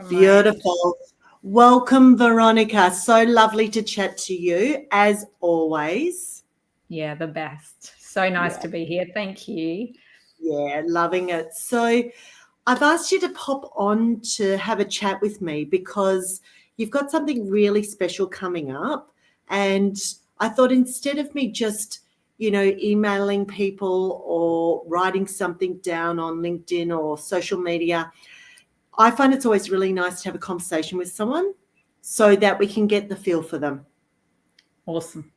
Beautiful. Welcome, Veronica. So lovely to chat to you, as always. Yeah, the best. So nice to be here. Thank you. Yeah, loving it. So I've asked you to pop on to have a chat with me because you've got something really special coming up. And I thought instead of me just, emailing people or writing something down on LinkedIn or social media, I find it's always really nice to have a conversation with someone so that we can get the feel for them. Awesome.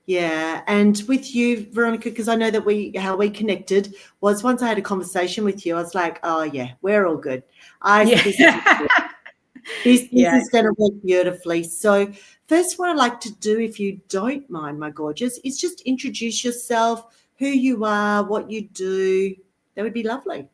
Yeah, and with you, Veronica, because I know that how we connected was once I had a conversation with you, I was like, oh yeah, we're all good. This is going to work beautifully. So first, what I'd like to do, if you don't mind, my gorgeous, is just introduce yourself, who you are, what you do. That would be lovely.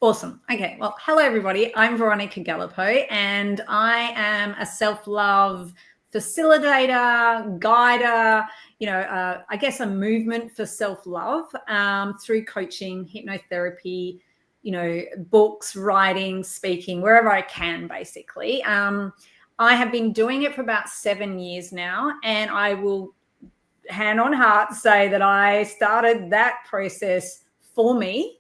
Awesome. Okay. Well, hello, everybody. I'm Veronica Gallipo, and I am a self-love facilitator, guider, I guess a movement for self-love through coaching, hypnotherapy, books, writing, speaking, wherever I can, basically. I have been doing it for about 7 years now, and I will hand on heart say that I started that process for me.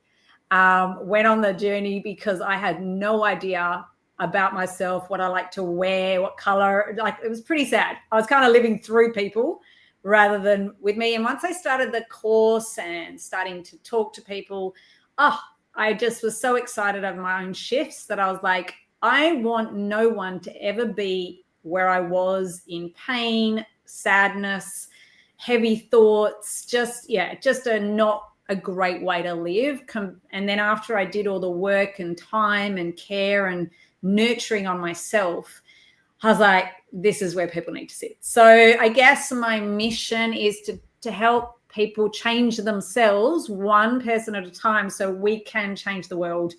Went on the journey because I had no idea about myself, what I like to wear, what color. Like, it was pretty sad. I was kind of living through people rather than with me. And once I started the course and starting to talk to people, I just was so excited over my own shifts that I was like, I want no one to ever be where I was in pain, sadness, heavy thoughts, just a great way to live. And then after I did all the work and time and care and nurturing on myself, I was like, this is where people need to sit. So I guess my mission is to help people change themselves one person at a time so we can change the world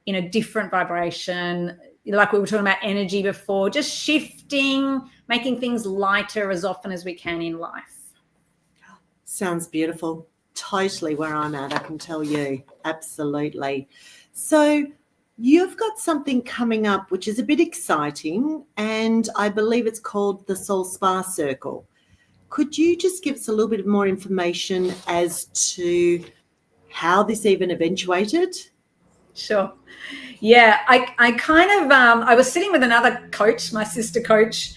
in a different vibration. Like we were talking about energy before, just shifting, making things lighter as often as we can in life. Sounds beautiful. Totally where I'm at, I can tell you. Absolutely. So you've got something coming up which is a bit exciting, and I believe it's called the Soul Spa Circle. Could you just give us a little bit more information as to how this even eventuated? Sure. Yeah, I kind of, I was sitting with another coach, my sister coach,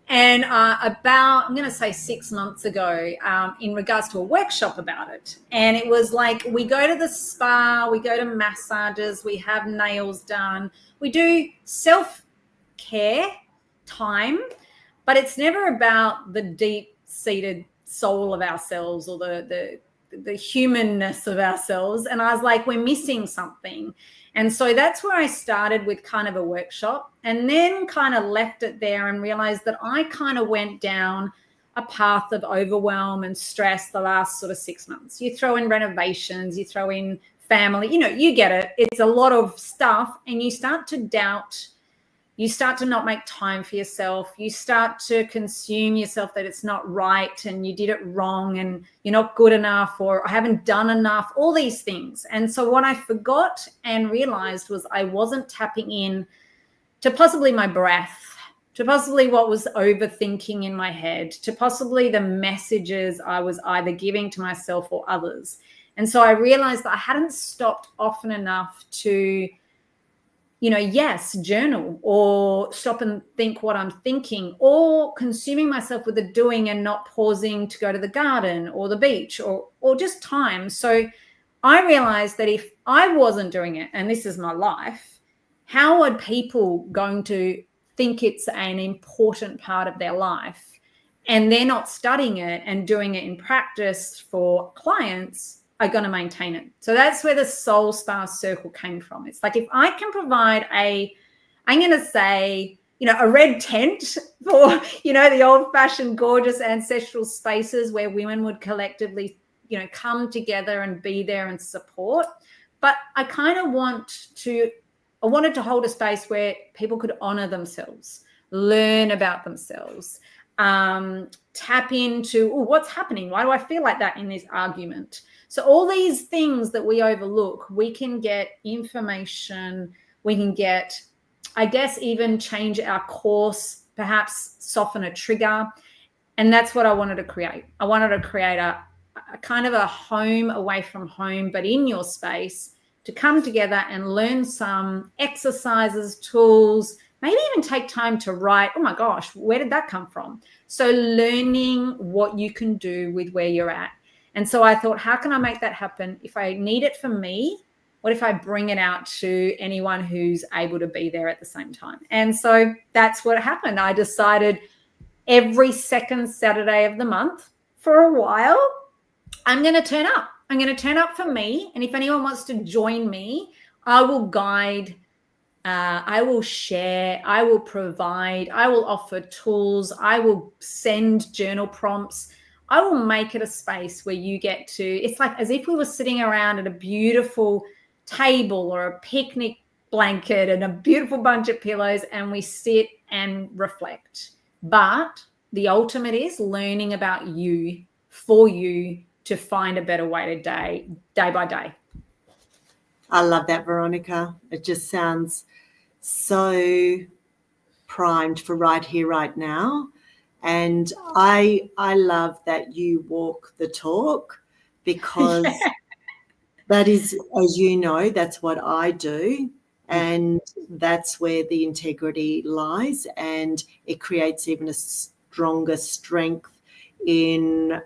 and about, I'm going to say 6 months ago, in regards to a workshop about it. And it was like, we go to the spa, we go to massages, we have nails done, we do self-care time, but it's never about the deep-seated soul of ourselves or the humanness of ourselves. And I was like, we're missing something. And so that's where I started with kind of a workshop, and then kind of left it there and realized that I kind of went down a path of overwhelm and stress the last sort of 6 months. You throw in renovations, you throw in family, you get it. It's a lot of stuff, and you start to doubt. You start to not make time for yourself. You start to consume yourself that it's not right and you did it wrong and you're not good enough or I haven't done enough, all these things. And so what I forgot and realized was I wasn't tapping in to possibly my breath, to possibly what was overthinking in my head, to possibly the messages I was either giving to myself or others. And so I realized that I hadn't stopped often enough to journal or stop and think what I'm thinking, or consuming myself with the doing and not pausing to go to the garden or the beach or just time. So I realized that if I wasn't doing it, and this is my life, how are people going to think it's an important part of their life and they're not studying it and doing it in practice for clients are going to maintain it? So that's where the Soul Spa Circle came from. It's like, if I can provide a red tent for, the old-fashioned, gorgeous ancestral spaces where women would collectively, come together and be there and support. But I kind of wanted to hold a space where people could honor themselves, learn about themselves, tap into, what's happening? Why do I feel like that in this argument? So all these things that we overlook, we can get information, we can get I guess even change our course, perhaps soften a trigger. And that's what I wanted to create. I wanted to create a kind of a home away from home, but in your space, to come together and learn some exercises, tools, maybe even take time to write, oh my gosh, where did that come from? So learning what you can do with where you're at. And so I thought, how can I make that happen? If I need it for me, what if I bring it out to anyone who's able to be there at the same time? And so that's what happened. I decided every second Saturday of the month for a while, I'm going to turn up. I'm going to turn up for me. And if anyone wants to join me, I will guide, I will share, I will provide, I will offer tools, I will send journal prompts. I will make it a space where you get to, it's like as if we were sitting around at a beautiful table or a picnic blanket and a beautiful bunch of pillows, and we sit and reflect. But the ultimate is learning about you, for you, to find a better way to day by day. I love that, Veronica. It just sounds so primed for right here, right now. And I love that you walk the talk, because that is, as you know, that's what I do. And that's where the integrity lies, and it creates even a stronger strength in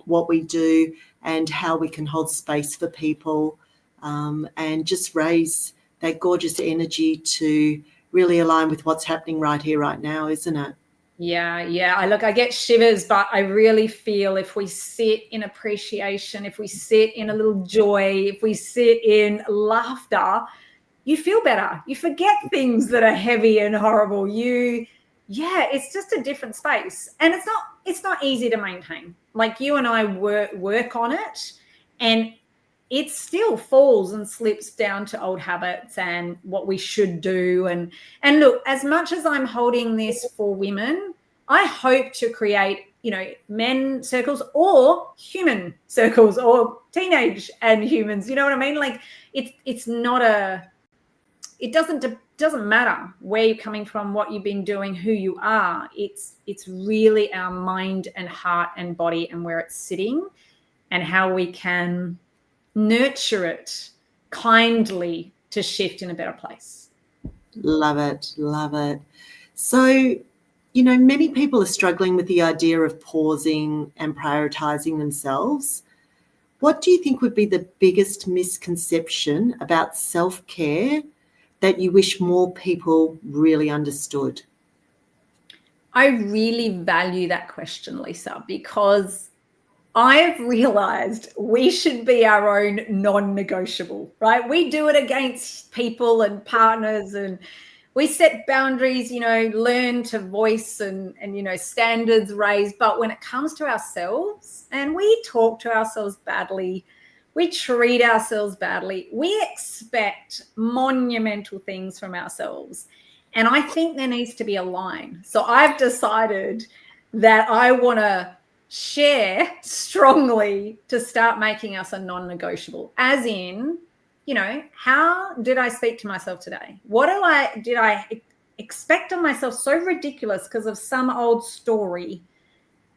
what we do and how we can hold space for people, and just raise that gorgeous energy to really align with what's happening right here, right now, isn't it? Yeah. I get shivers, but I really feel if we sit in appreciation, if we sit in a little joy, if we sit in laughter, you feel better. You forget things that are heavy and horrible. It's just a different space. And it's not easy to maintain. Like you and I work on it, and it still falls and slips down to old habits and what we should do. And look, as much as I'm holding this for women, I hope to create, men circles or human circles or teenage and humans. You know what I mean? Like it's not it doesn't matter where you're coming from, what you've been doing, who you are. It's really our mind and heart and body and where it's sitting, and how we can nurture it kindly to shift in a better place. Love it. So, many people are struggling with the idea of pausing and prioritizing themselves. What do you think would be the biggest misconception about self-care that you wish more people really understood? I really value that question, Lisa, because I've realized we should be our own non-negotiable, right? We do it against people and partners, and we set boundaries, learn to voice and standards raised. But when it comes to ourselves, and we talk to ourselves badly, we treat ourselves badly, we expect monumental things from ourselves. And I think there needs to be a line. So I've decided that I want to share strongly to start making us a non-negotiable, as in, how did I speak to myself today? What did I expect of myself so ridiculous because of some old story?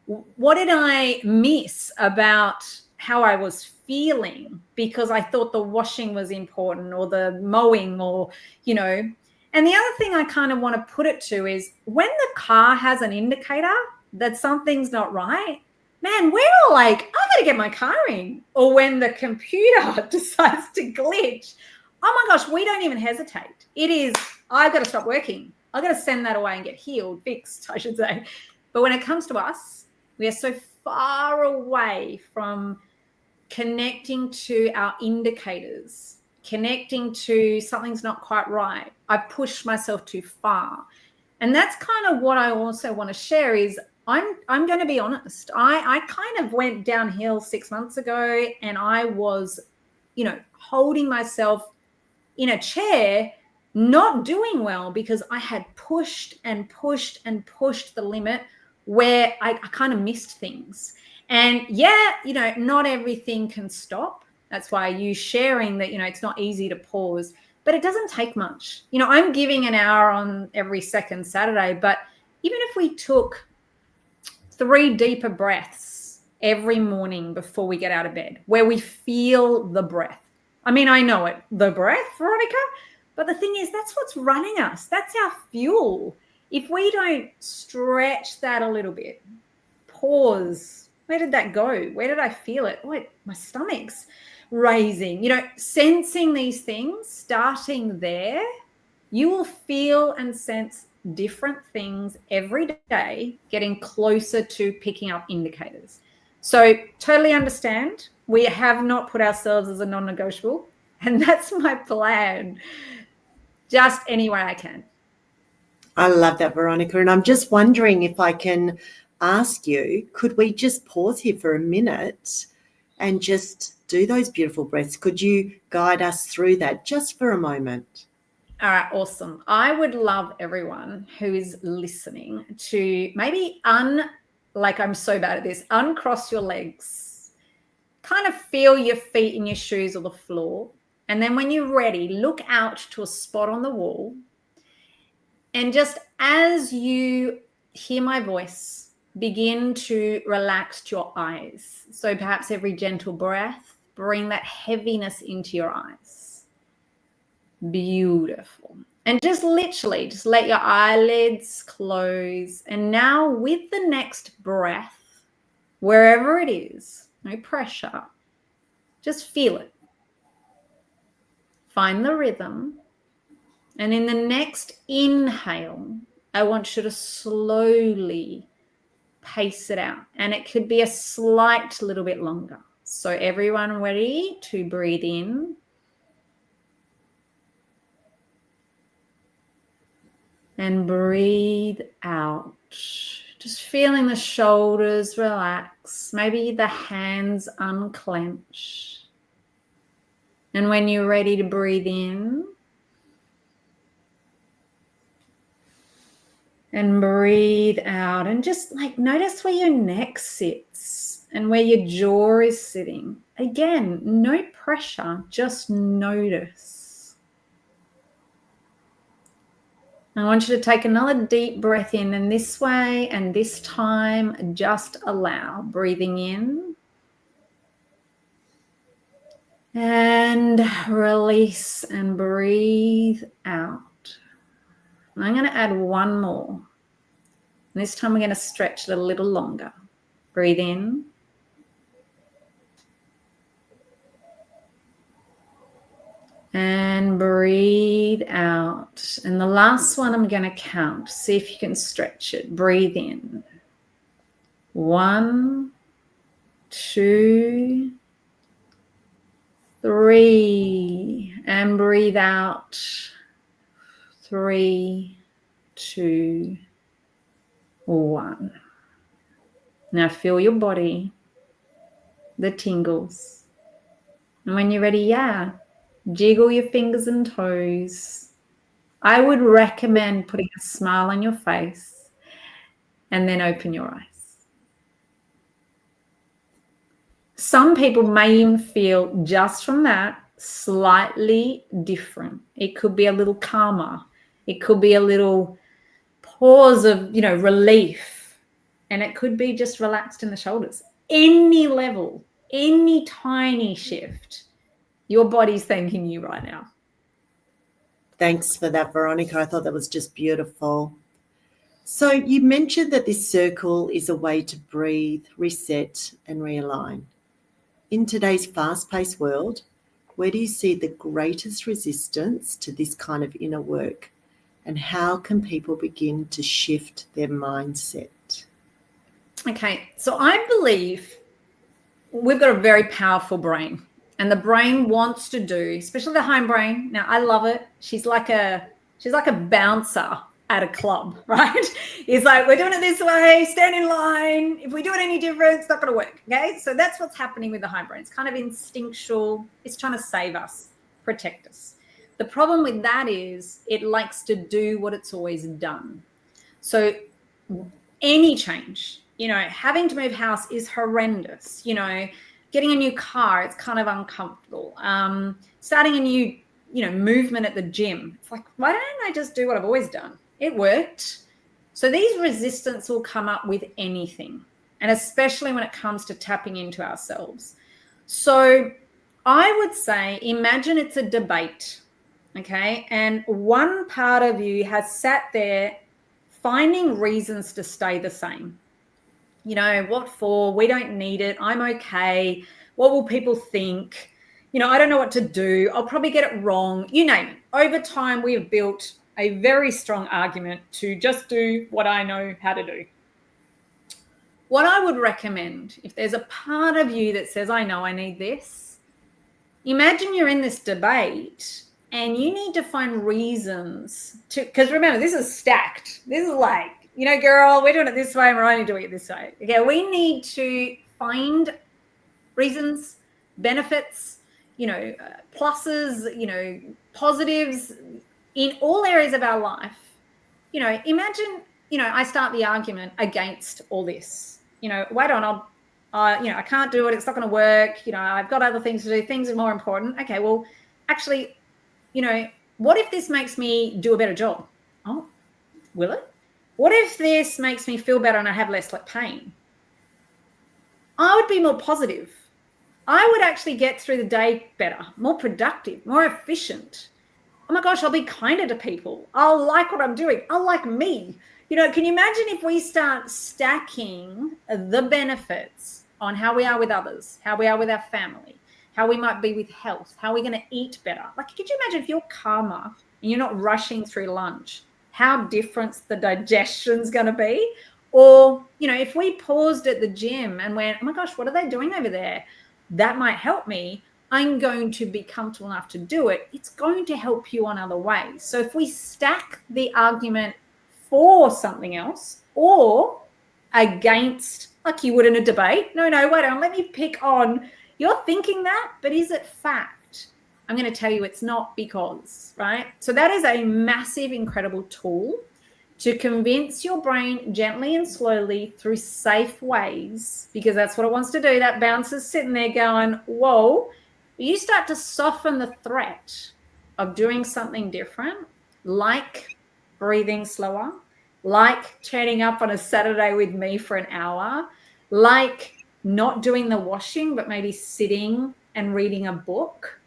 What did I miss about how I was feeling because I thought the washing was important, or the mowing, or, and the other thing I kind of want to put it to is when the car has an indicator that something's not right, man, we're all like, I got to get my car in. Or when the computer decides to glitch, oh my gosh, we don't even hesitate. It is, I've got to stop working. I've got to send that away and get fixed, I should say. But when it comes to us, we are so far away from connecting to our indicators, connecting to something's not quite right. I pushed myself too far. And that's kind of what I also want to share is I'm going to be honest. I kind of went downhill 6 months ago, and I was, holding myself in a chair, not doing well because I had pushed and pushed and pushed the limit where I kind of missed things. And not everything can stop. That's why you sharing that, it's not easy to pause. but it doesn't take much. I'm giving an hour on every second Saturday, but even if we took 3 deeper breaths every morning before we get out of bed, where we feel the breath. I mean, I know it, the breath, Veronica, but the thing is, that's what's running us. That's our fuel. If we don't stretch that a little bit, pause, where did that go? Where did I feel it? Oh, my stomach's raising. Sensing these things, starting there, you will feel and sense different things every day, getting closer to picking up indicators. So totally understand. We have not put ourselves as a non-negotiable, and that's my plan. Just any way I can. I love that, Veronica. And I'm just wondering if I can ask you, could we just pause here for a minute and just do those beautiful breaths? Could you guide us through that just for a moment? All right, awesome. I would love everyone who is listening to maybe I'm so bad at this, uncross your legs, kind of feel your feet in your shoes or the floor. And then when you're ready, look out to a spot on the wall. And just as you hear my voice, begin to relax your eyes. So perhaps every gentle breath, bring that heaviness into your eyes. Beautiful. And just literally, just let your eyelids close. And now with the next breath, wherever it is, no pressure, just feel it. Find the rhythm. And in the next inhale, I want you to slowly pace it out. And it could be a slight little bit longer. So everyone ready to breathe in. And breathe out. Just feeling the shoulders relax. Maybe the hands unclench. And when you're ready to breathe in, and breathe out, and just notice where your neck sits and where your jaw is sitting. Again, no pressure, just notice. I want you to take another deep breath in, and this way and this time, just allow. Breathing in. And release and breathe out. And I'm going to add one more. And this time we're going to stretch it a little longer. Breathe in. And breathe out. And the last one I'm going to count. See if you can stretch it. Breathe in. 1, 2, 3. And breathe out. 3, 2, 1. Now feel your body, the tingles. And when you're ready, jiggle your fingers and toes. I would recommend putting a smile on your face and then open your eyes. Some people may even feel just from that slightly different. It could be a little calmer. It could be a little pause of, relief. And it could be just relaxed in the shoulders. Any level, any tiny shift, your body's thanking you right now. Thanks for that, Veronica. I thought that was just beautiful. So you mentioned that this circle is a way to breathe, reset, and realign. In today's fast-paced world, where do you see the greatest resistance to this kind of inner work? And how can people begin to shift their mindset? Okay, so I believe we've got a very powerful brain, and the brain wants to do, especially the hindbrain. Now, I love it. She's like a bouncer at a club, right? It's like, we're doing it this way, stand in line. If we do it any different, it's not going to work, okay? So that's what's happening with the hindbrain. It's kind of instinctual. It's trying to save us, protect us. The problem with that is it likes to do what it's always done. So any change, having to move house is horrendous. Getting a new car, it's kind of uncomfortable. Starting a new, movement at the gym. It's like, why don't I just do what I've always done? It worked. So these resistance will come up with anything, and especially when it comes to tapping into ourselves. So I would say, imagine it's a debate, okay? And one part of you has sat there finding reasons to stay the same. What for? We don't need it. I'm okay. What will people think? I don't know what to do. I'll probably get it wrong. You name it. Over time, we have built a very strong argument to just do what I know how to do. What I would recommend, if there's a part of you that says, I know I need this, imagine you're in this debate and you need to find reasons to, because remember, this is stacked. This is like, girl, we're doing it this way and we're only doing it this way. Okay, we need to find reasons, benefits, pluses, positives in all areas of our life. Imagine, I start the argument against all this. Wait on, I can't do it. It's not going to work. I've got other things to do. Things are more important. Okay, well, actually, what if this makes me do a better job? Oh, will it? What if this makes me feel better and I have less pain? I would be more positive. I would actually get through the day better, more productive, more efficient. Oh my gosh, I'll be kinder to people. I'll like what I'm doing. I'll like me. Can you imagine if we start stacking the benefits on how we are with others, how we are with our family, how we might be with health, how we're going to eat better? Could you imagine if you're calmer and you're not rushing through lunch, how different the digestion's going to be? Or, if we paused at the gym and went, oh my gosh, what are they doing over there? That might help me. I'm going to be comfortable enough to do it. It's going to help you on other ways. So if we stack the argument for something else or against, like you would in a debate, no, wait on, let me pick on, you're thinking that, but is it fact? I'm going to tell you it's not, because, right? So that is a massive, incredible tool to convince your brain gently and slowly through safe ways, because that's what it wants to do. That bounce is sitting there going, whoa. You start to soften the threat of doing something different, like breathing slower, like turning up on a Saturday with me for an hour, like not doing the washing, but maybe sitting and reading a book.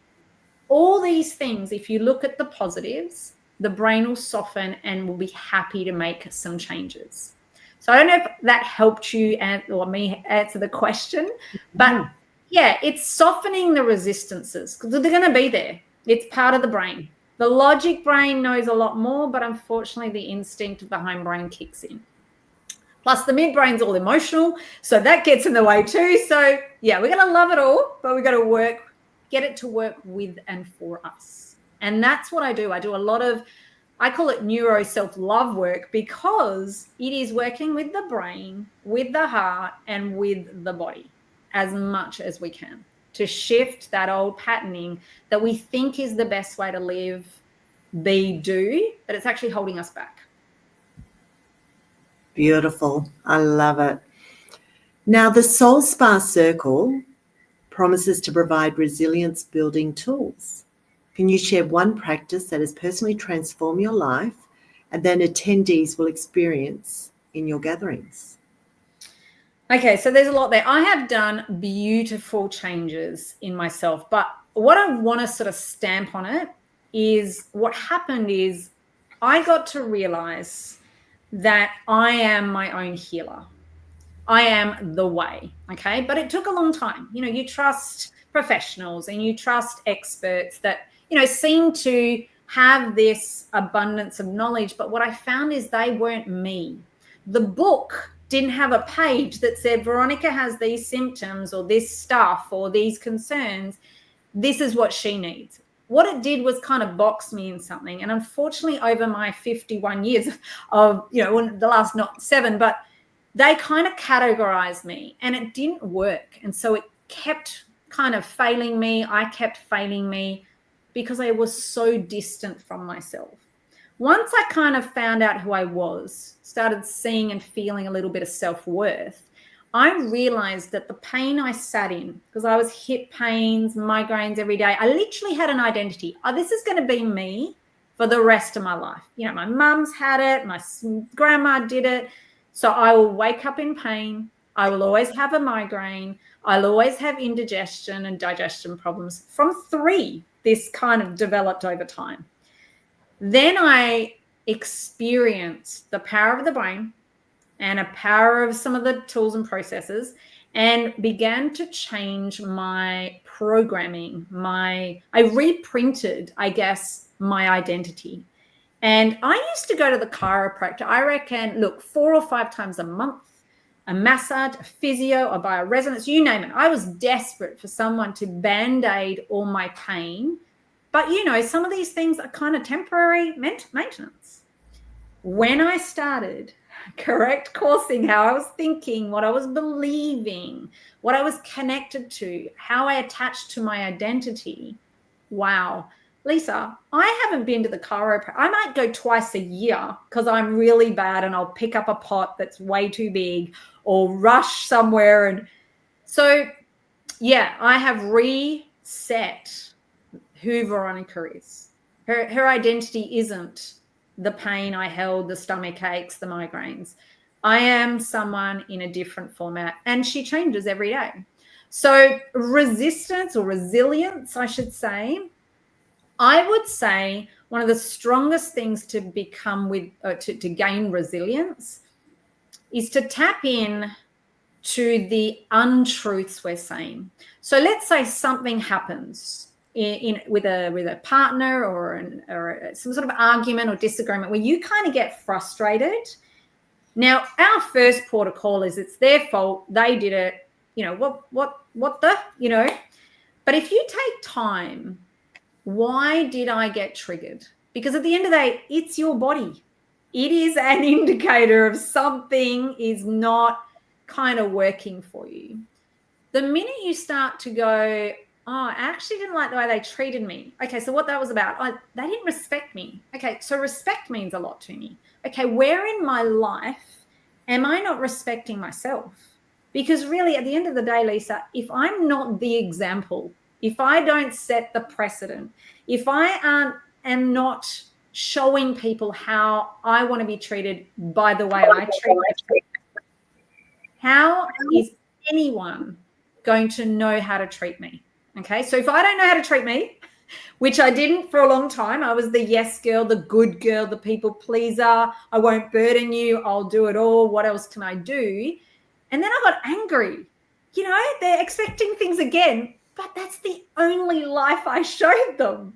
All these things, if you look at the positives, the brain will soften and will be happy to make some changes. So I don't know if that helped you or me answer the question, but yeah, it's softening the resistances because they're going to be there. It's part of the brain. The logic brain knows a lot more, but unfortunately the instinct of the hindbrain kicks in. Plus the midbrain's all emotional, so that gets in the way too. So yeah, we're going to love it all, but we've got to get it to work with and for us. And that's what I do. I do a lot of, I call it neuro self-love work, because it is working with the brain, with the heart, and with the body as much as we can to shift that old patterning that we think is the best way to live, do, but it's actually holding us back. Beautiful. I love it. Now, the Soul Spa Circle promises to provide resilience building tools. Can you share one practice that has personally transformed your life and then attendees will experience in your gatherings? Okay, so there's a lot there. I have done beautiful changes in myself, but what I want to sort of stamp on it is what happened is I got to realize that I am my own healer. I am the way, okay? But it took a long time. You trust professionals and you trust experts that, seem to have this abundance of knowledge. But what I found is they weren't me. The book didn't have a page that said, Veronica has these symptoms or this stuff or these concerns. This is what she needs. What it did was kind of box me in something. And unfortunately, over my 51 years of, the last not 7, but they kind of categorized me and it didn't work. And so it kept kind of failing me. I kept failing me because I was so distant from myself. Once I kind of found out who I was, started seeing and feeling a little bit of self-worth, I realized that the pain I sat in, because I was hip pains, migraines every day, I literally had an identity. Oh, this is going to be me for the rest of my life. You know, my mum's had it, my grandma did it. So I will wake up in pain. I will always have a migraine. I'll always have indigestion and digestion problems. From 3, this kind of developed over time. Then I experienced the power of the brain and a power of some of the tools and processes, and began to change my programming. I reprinted, I guess, my identity. And I used to go to the chiropractor, I reckon, look, 4 or 5 times a month, a massage, a physio, a bioresonance, you name it. I was desperate for someone to band-aid all my pain. But, you know, some of these things are kind of temporary maintenance. When I started correct coursing, how I was thinking, what I was believing, what I was connected to, how I attached to my identity. Wow. Lisa, I haven't been to the chiropractor. I might go twice a year because I'm really bad and I'll pick up a pot that's way too big or rush somewhere. And so, yeah, I have reset who Veronica is. Her identity isn't the pain I held, the stomach aches, the migraines. I am someone in a different format, and she changes every day. So resistance, or resilience, I should say, I would say one of the strongest things to become to gain resilience is to tap in to the untruths we're saying. So let's say something happens with a partner or some sort of argument or disagreement where you kind of get frustrated. Now, our first port of call is it's their fault, they did it, you know, what the, you know. But if you take time, why did I get triggered? Because at the end of the day, it's your body. It is an indicator of something is not kind of working for you. The minute you start to go, oh, I actually didn't like the way they treated me. Okay, so what that was about, they didn't respect me. Okay, so respect means a lot to me. Okay, where in my life am I not respecting myself? Because really, at the end of the day, Lisa, if I'm not the example, if I don't set the precedent, if I am not showing people how I want to be treated by the way I treat myself, how is anyone going to know how to treat me? Okay, so if I don't know how to treat me, which I didn't for a long time, I was the yes girl, the good girl, the people pleaser. I won't burden you. I'll do it all. What else can I do? And then I got angry. You know, they're expecting things again, but that's the only life I showed them.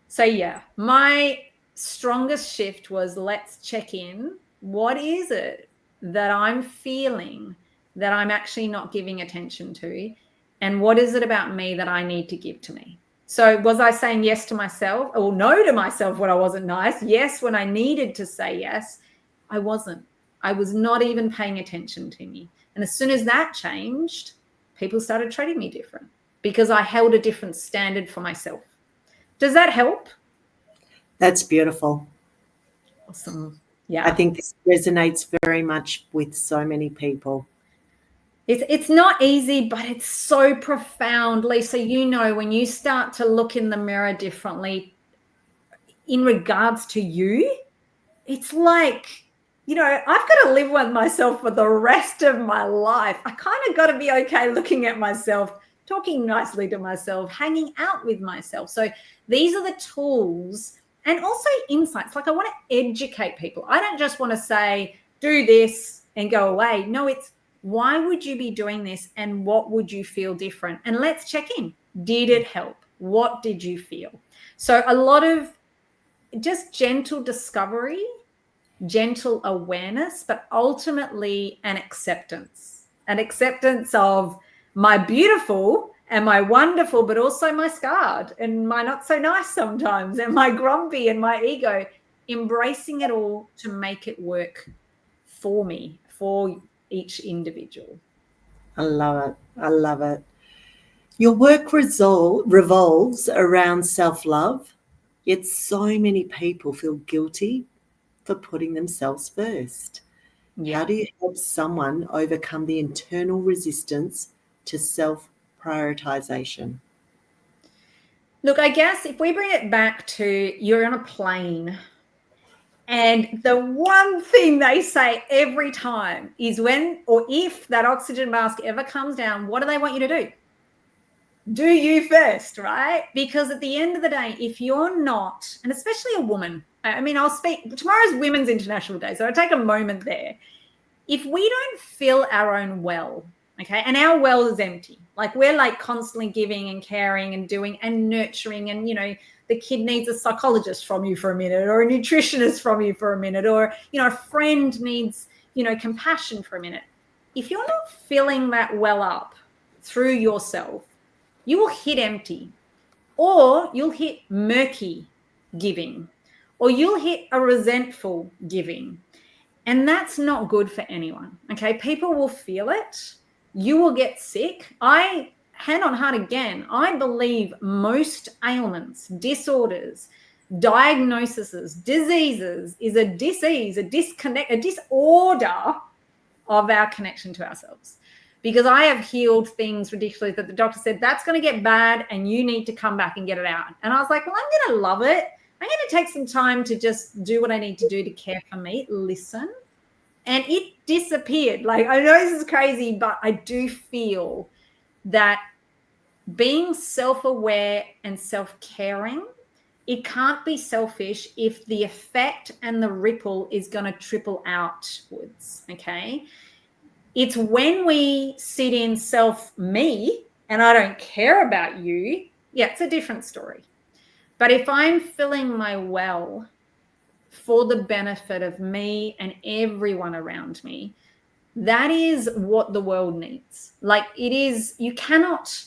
So yeah, my strongest shift was, let's check in. What is it that I'm feeling that I'm actually not giving attention to? And what is it about me that I need to give to me? So was I saying yes to myself or no to myself when I wasn't nice? Yes, when I needed to say yes, I wasn't. I was not even paying attention to me. And as soon as that changed, people started treating me different because I held a different standard for myself. Does that help? That's beautiful. Awesome. Yeah. I think this resonates very much with so many people. It's not easy, but it's so profound, Lisa. You know, when you start to look in the mirror differently in regards to you, it's like, you know, I've got to live with myself for the rest of my life. I kind of got to be okay looking at myself, talking nicely to myself, hanging out with myself. So these are the tools and also insights. Like, I want to educate people. I don't just want to say, do this and go away. No, it's, why would you be doing this and what would you feel different? And let's check in. Did it help? What did you feel? So a lot of just gentle discovery, gentle awareness, but ultimately an acceptance of my beautiful and my wonderful, but also my scarred and my not so nice sometimes and my grumpy and my ego, embracing it all to make it work for me, for each individual. I love it. I love it. Your work revolves around self-love, yet so many people feel guilty for putting themselves first. Yeah. How do you help someone overcome the internal resistance to self-prioritization? Look, I guess if we bring it back to you're on a plane, and the one thing they say every time is when or if that oxygen mask ever comes down, what do they want you to do? Do you first, right? Because at the end of the day, if you're not, and especially a woman, I mean, I'll speak, tomorrow's Women's International Day, so I'll take a moment there. If we don't fill our own well, okay, and our well is empty, like we're like constantly giving and caring and doing and nurturing, and the kid needs a psychologist from you for a minute, or a nutritionist from you for a minute, or a friend needs compassion for a minute. If you're not filling that well up through yourself, you will hit empty, or you'll hit murky giving, or you'll hit a resentful giving. And that's not good for anyone. Okay. People will feel it. You will get sick. Hand on heart again, I believe most ailments, disorders, diagnoses, diseases is a disease, a disconnect, a disorder of our connection to ourselves. Because I have healed things ridiculously that the doctor said, that's going to get bad and you need to come back and get it out. And I was like, well, I'm going to love it. I'm going to take some time to just do what I need to do to care for me, listen. And it disappeared. Like, I know this is crazy, but I do feel that being self-aware and self-caring, it can't be selfish if the effect and the ripple is going to triple outwards, okay? It's when we sit in self-me and I don't care about you, yeah, it's a different story. But if I'm filling my well for the benefit of me and everyone around me, that is what the world needs. Like it is, you cannot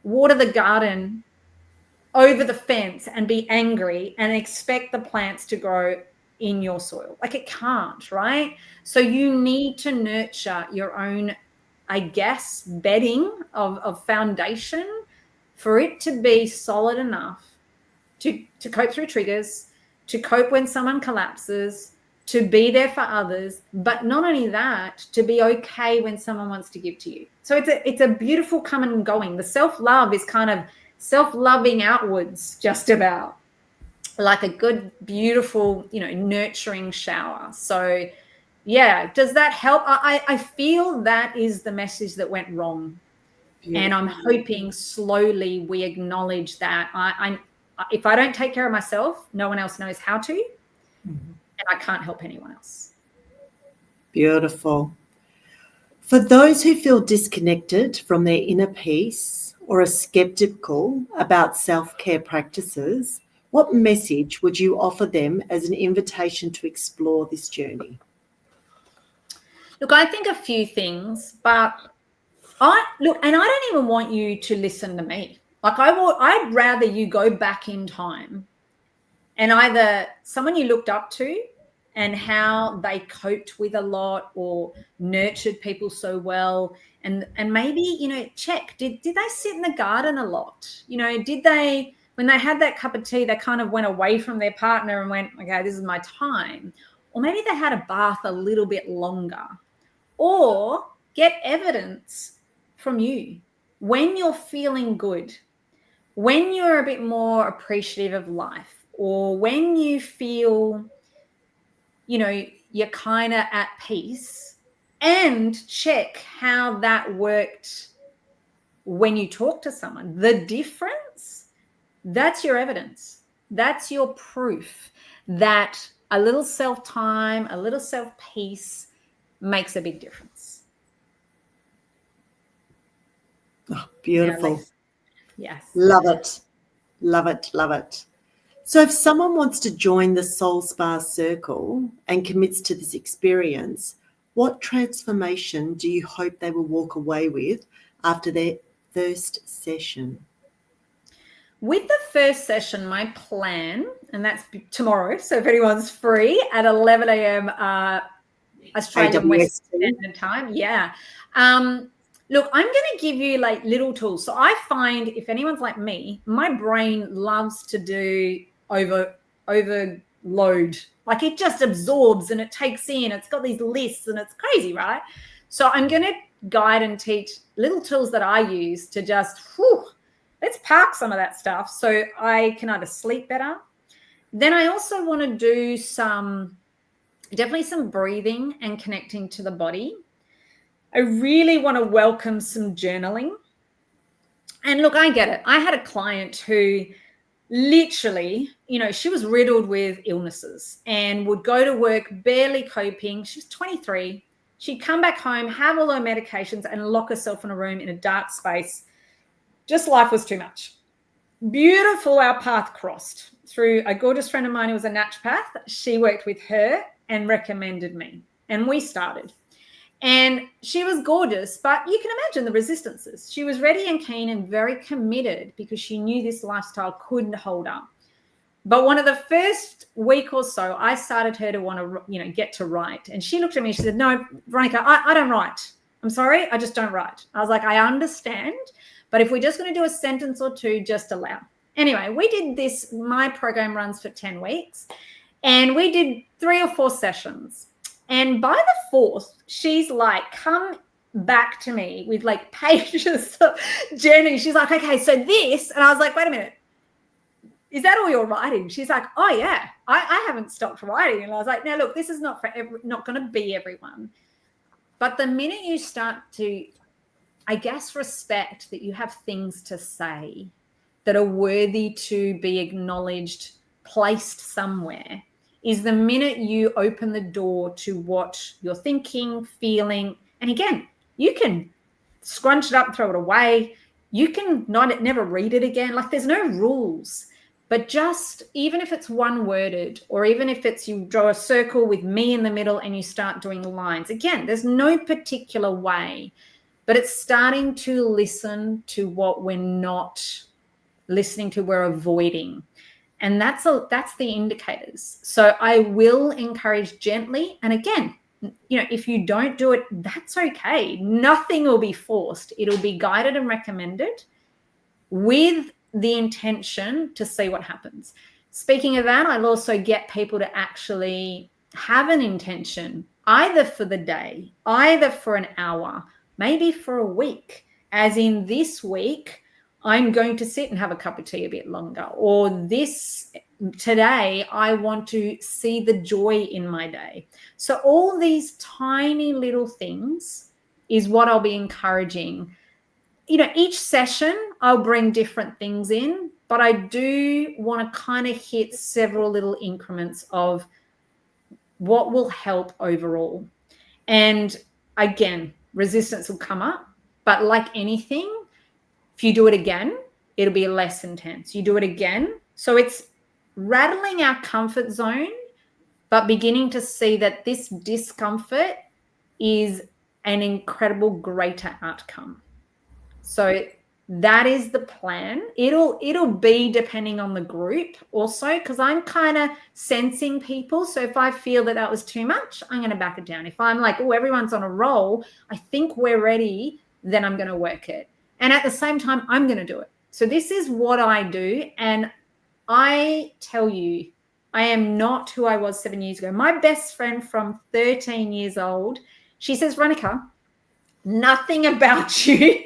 water the garden over the fence and be angry and expect the plants to grow in your soil. Like it can't, right? So you need to nurture your own, I guess, bedding of foundation for it to be solid enough to cope through triggers, to cope when someone collapses, to be there for others, but not only that, to be okay when someone wants to give to you. So it's a beautiful coming and going. The self-love is kind of self-loving outwards, just about like a good, beautiful, nurturing shower. So yeah, does that help? I feel that is the message that went wrong. Beautiful. And I'm hoping slowly we acknowledge that if I don't take care of myself, no one else knows how to, and I can't help anyone else. Beautiful. For those who feel disconnected from their inner peace or are skeptical about self-care practices, what message would you offer them as an invitation to explore this journey? Look, I think a few things, but I don't even want you to listen to me. Like I'd rather you go back in time and either someone you looked up to and how they coped with a lot or nurtured people so well, and maybe check, did they sit in the garden a lot? Did they, when they had that cup of tea, they kind of went away from their partner and went, okay, this is my time. Or maybe they had a bath a little bit longer. Or get evidence from you when you're feeling good, when you're a bit more appreciative of life, or when you feel, you're kind of at peace, and check how that worked when you talk to someone. The difference, that's your evidence. That's your proof that a little self-time, a little self-peace makes a big difference. Oh, beautiful. Yes. Love it. Love it. Love it. So if someone wants to join the Soul Spa Circle and commits to this experience, what transformation do you hope they will walk away with after their first session? With the first session, my plan, and that's tomorrow, so if anyone's free at 11 a.m. Australian Western Standard Time, yeah. Look, I'm going to give you like little tools. So I find if anyone's like me, my brain loves to do overload Like it just absorbs and it takes in. It's got these lists and it's crazy, right? So I'm going to guide and teach little tools that I use to just, let's park some of that stuff so I can either sleep better. Then I also want to do definitely some breathing and connecting to the body. I really want to welcome some journaling. And look, I get it. I had a client who literally, she was riddled with illnesses and would go to work barely coping. She was 23. She'd come back home, have all her medications and lock herself in a room in a dark space. Just life was too much. Beautiful, our path crossed through a gorgeous friend of mine who was a naturopath. She worked with her and recommended me. And we started. And she was gorgeous, but you can imagine the resistances. She was ready and keen and very committed because she knew this lifestyle couldn't hold up. But one of the first week or so, I started her to want to, get to write. And she looked at me and she said, no, Veronica, I don't write. I'm sorry, I just don't write. I was like, I understand, but if we're just going to do a sentence or two, just allow. Anyway, we did this. My program runs for 10 weeks and we did 3 or 4 sessions. And by the 4th, she's like, come back to me with like pages of journey. She's like, okay, so this. And I was like, wait a minute. Is that all you're writing? She's like, oh yeah, I haven't stopped writing. And I was like, no, look, this is not not going to be everyone. But the minute you start to, I guess, respect that you have things to say that are worthy to be acknowledged, placed somewhere, is the minute you open the door to what you're thinking, feeling. And again, you can scrunch it up and throw it away. You can never read it again. Like there's no rules. But just even if it's one worded, or even if it's you draw a circle with me in the middle and you start doing lines, again, there's no particular way, but it's starting to listen to what we're not listening to, we're avoiding. And that's the indicators. So I will encourage gently. And again, if you don't do it, that's okay. Nothing will be forced. It'll be guided and recommended with the intention to see what happens. Speaking of that, I'll also get people to actually have an intention, either for the day, either for an hour, maybe for a week. As in this week, I'm going to sit and have a cup of tea a bit longer. Or today, I want to see the joy in my day. So all these tiny little things is what I'll be encouraging. Each session I'll bring different things in, but I do want to kind of hit several little increments of what will help overall. And again, resistance will come up, but like anything, if you do it again, it'll be less intense. You do it again. So it's rattling our comfort zone, but beginning to see that this discomfort is an incredible greater outcome. So that is the plan. It'll be depending on the group also, because I'm kind of sensing people. So if I feel that was too much, I'm going to back it down. If I'm like, oh, everyone's on a roll, I think we're ready, then I'm going to work it. And at the same time, I'm going to do it. So this is what I do. And I tell you, I am not who I was 7 years ago. My best friend from 13 years old, she says, Veronica, nothing about you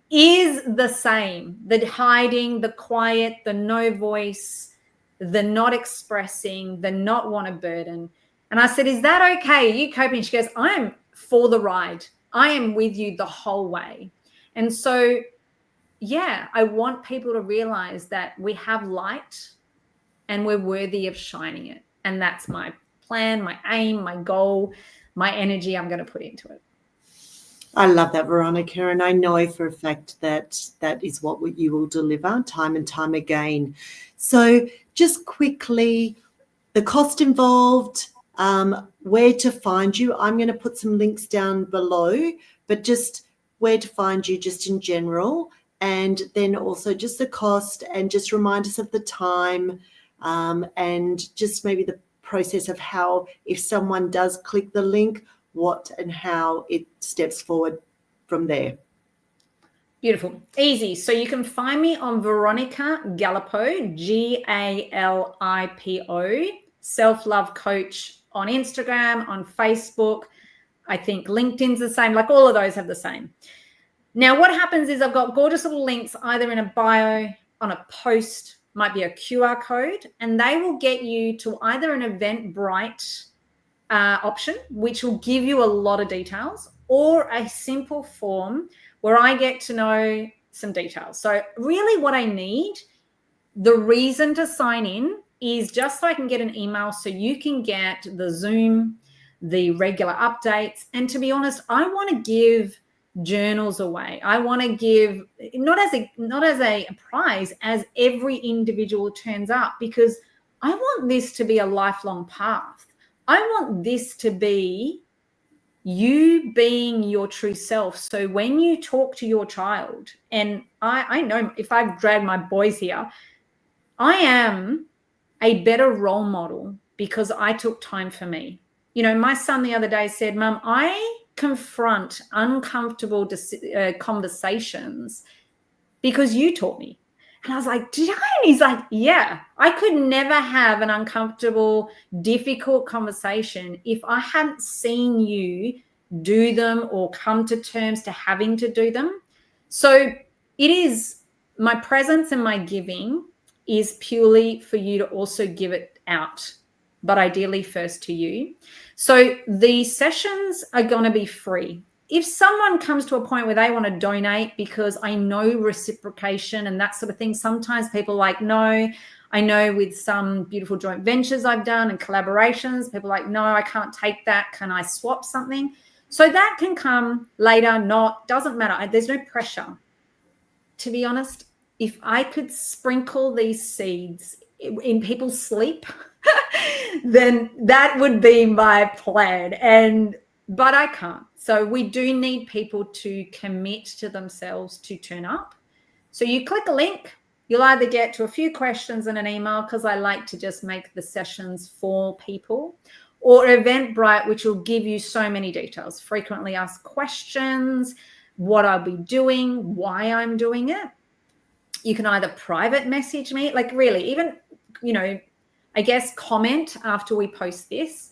is the same. The hiding, the quiet, the no voice, the not expressing, the not want to burden. And I said, is that okay? Are you coping? She goes, I am for the ride. I am with you the whole way. And so, yeah, I want people to realize that we have light and we're worthy of shining it. And that's my plan, my aim, my goal, my energy I'm going to put into it. I love that, Veronica, and I know for a fact that is what you will deliver time and time again. So just quickly, the cost involved, where to find you. I'm going to put some links down below, but just where to find you just in general, and then also just the cost, and just remind us of the time, and just maybe the process of how, if someone does click the link, what and how it steps forward from there. Beautiful. Easy. So you can find me on Veronica Galipo, Galipo, selflovecoach on Instagram, on Facebook. I think LinkedIn's the same. Like all of those have the same. Now, what happens is I've got gorgeous little links either in a bio, on a post, might be a QR code, and they will get you to either an Eventbrite option, which will give you a lot of details, or a simple form where I get to know some details. So really what I need, the reason to sign in is just so I can get an email so you can get the Zoom, the regular updates. And to be honest, I want to give journals away. I want to give not as a prize as every individual turns up, because I want this to be a lifelong path. I want this to be you being your true self. So when you talk to your child, and I know if I've dragged my boys here, I am a better role model because I took time for me. You know, my son the other day said, Mum, I confront uncomfortable conversations because you taught me. And I was like, did I? And he's like, yeah, I could never have an uncomfortable, difficult conversation if I hadn't seen you do them or come to terms to having to do them. So it is my presence and my giving is purely for you to also give it out, but ideally first to you. So the sessions are going to be free. If someone comes to a point where they want to donate, because I know reciprocation and that sort of thing, sometimes people are like, no, I know with some beautiful joint ventures I've done and collaborations, people are like, no, I can't take that. Can I swap something? So that can come later, doesn't matter. There's no pressure. To be honest, if I could sprinkle these seeds in people's sleep, then that would be my plan. But I can't. So we do need people to commit to themselves to turn up. So you click a link, you'll either get to a few questions in an email, because I like to just make the sessions for people, or Eventbrite, which will give you so many details, frequently asked questions, what I'll be doing, why I'm doing it. You can either private message me, like really, even, you know, I guess comment after we post this.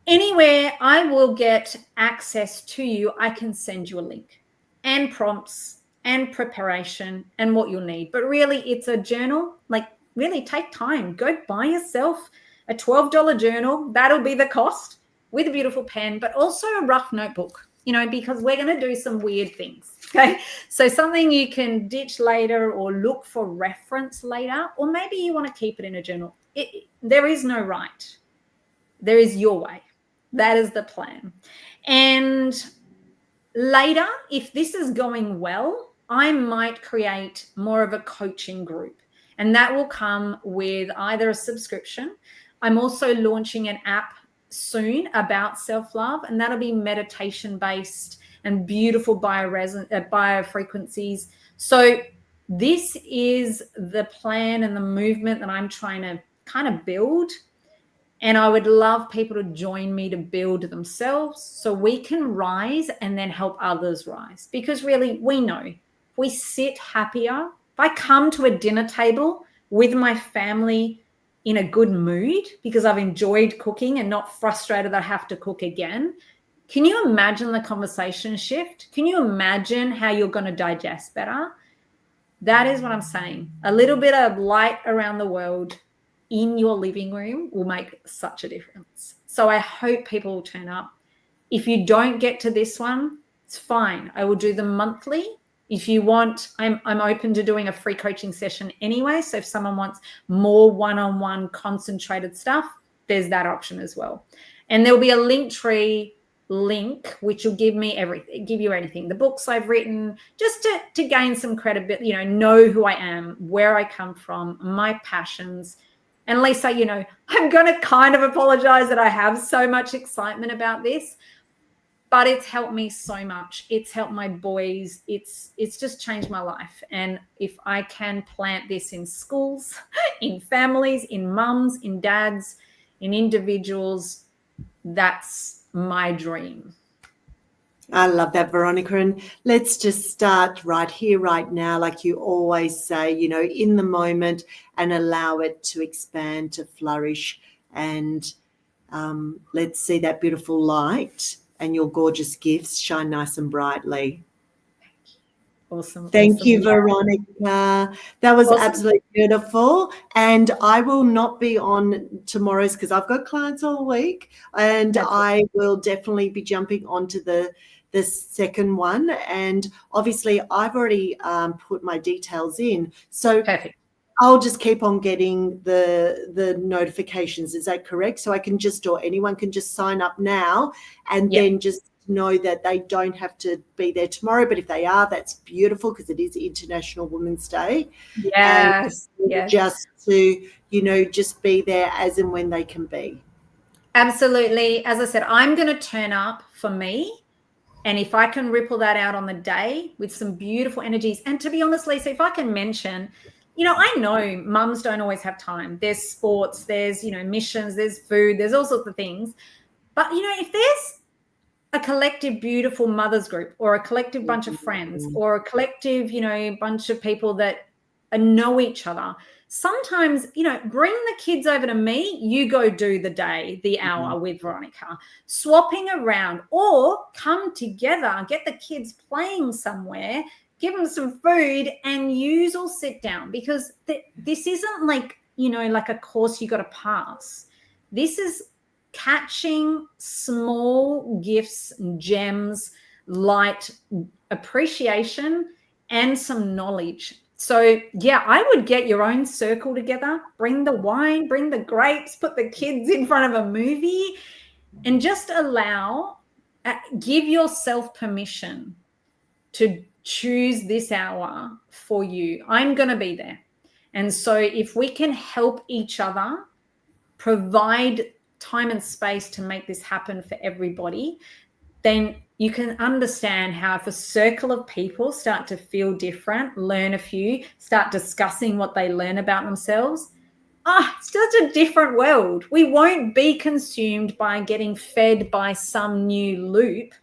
Anywhere I will get access to you, I can send you a link and prompts and preparation and what you'll need. But really, it's a journal. Like, really take time. Go buy yourself a $12 journal. That'll be the cost, with a beautiful pen, but also a rough notebook, you know, because we're going to do some weird things. Okay. So something you can ditch later or look for reference later, or maybe you want to keep it in a journal. There is no right. There is your way. That is the plan. And later, if this is going well, I might create more of a coaching group, and that will come with either a subscription. I'm also launching an app soon about self-love, and that'll be meditation based and beautiful biofrequencies. So this is the plan and the movement that I'm trying to kind of build. And I would love people to join me to build themselves so we can rise and then help others rise. Because really, we know if we sit happier, if I come to a dinner table with my family in a good mood because I've enjoyed cooking and not frustrated that I have to cook again, can you imagine the conversation shift? Can you imagine how you're going to digest better? That is what I'm saying. A little bit of light around the world in your living room will make such a difference. So I hope people will turn up. If you don't get to this one, it's fine. I will do them monthly. If you want, I'm open to doing a free coaching session anyway. So if someone wants more one-on-one concentrated stuff, there's that option as well. And there'll be a Linktree link which will give me everything, give you anything, the books I've written, just to gain some credibility, you know who I am, where I come from, my passions. And Lisa, you know, I'm going to kind of apologize that I have so much excitement about this, but it's helped me so much. It's helped my boys. It's just changed my life. And if I can plant this in schools, in families, in mums, in dads, in individuals, that's my dream. I love that, Veronica. And let's just start right here, right now, like you always say, you know, in the moment, and allow it to expand, to flourish. and let's see that beautiful light and your gorgeous gifts shine nice and brightly. Awesome. Thank awesome. you, Veronica. That was Awesome. absolutely beautiful. And I will not be on tomorrow's because I've got clients all week, and I will definitely be jumping onto the second one. And obviously, I've already put my details in. So Perfect. I'll just keep on getting the notifications. Is that correct? So I can just, or anyone can just sign up now and then just know that they don't have to be there tomorrow. But if they are, that's beautiful because it is International Women's Day. Yes. And just to, just be there as and when they can be. Absolutely. As I said, I'm going to turn up for me. And if I can ripple that out on the day with some beautiful energies, and to be honest, Lisa, if I can mention, I know mums don't always have time. There's sports, there's, missions, there's food, there's all sorts of things. But, if there's a collective beautiful mothers group or a collective bunch of friends or a collective, bunch of people that know each other, sometimes, bring the kids over to me, you go do the hour with Veronica, swapping around, or come together, get the kids playing somewhere, give them some food, and yous all sit down, because this isn't like, like a course you got to pass. This is catching small gifts, gems, light, appreciation, and some knowledge. So, I would get your own circle together, bring the wine, bring the grapes, put the kids in front of a movie, and just give yourself permission to choose this hour for you. I'm going to be there. And so if we can help each other provide time and space to make this happen for everybody, then you can understand how if a circle of people start to feel different, learn a few, start discussing what they learn about themselves, it's just a different world. We won't be consumed by getting fed by some new loop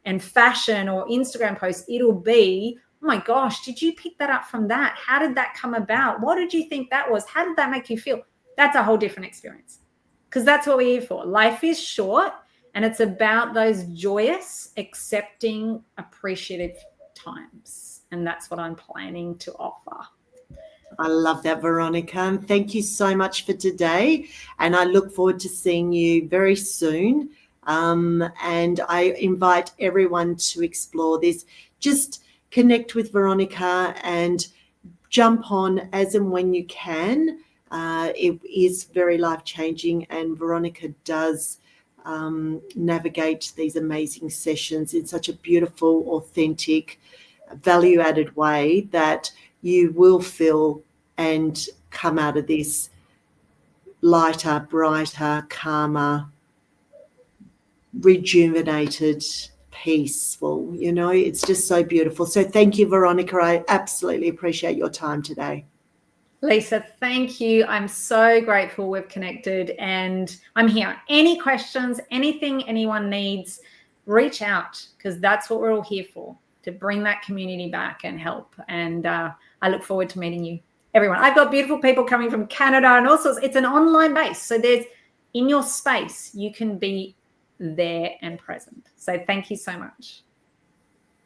and fashion or Instagram posts. It'll be, oh my gosh, did you pick that up from that? How did that come about? What did you think that was? How did that make you feel? That's a whole different experience, because that's what we're here for. Life is short, and it's about those joyous, accepting, appreciative times. And that's what I'm planning to offer. I love that, Veronica. And thank you so much for today. And I look forward to seeing you very soon. And I invite everyone to explore this. Just connect with Veronica and jump on as and when you can. It is very life-changing, and Veronica does navigate these amazing sessions in such a beautiful, authentic, value-added way that you will feel and come out of this lighter, brighter, calmer, rejuvenated, peaceful. It's just so beautiful. So thank you, Veronica. I absolutely appreciate your time today. Lisa, thank you. I'm so grateful we've connected, and I'm here. Any questions, anything anyone needs, reach out, because that's what we're all here for, to bring that community back and help. And I look forward to meeting you, everyone. I've got beautiful people coming from Canada and all sorts. It's an online base. So there's, in your space, you can be there and present. So thank you so much.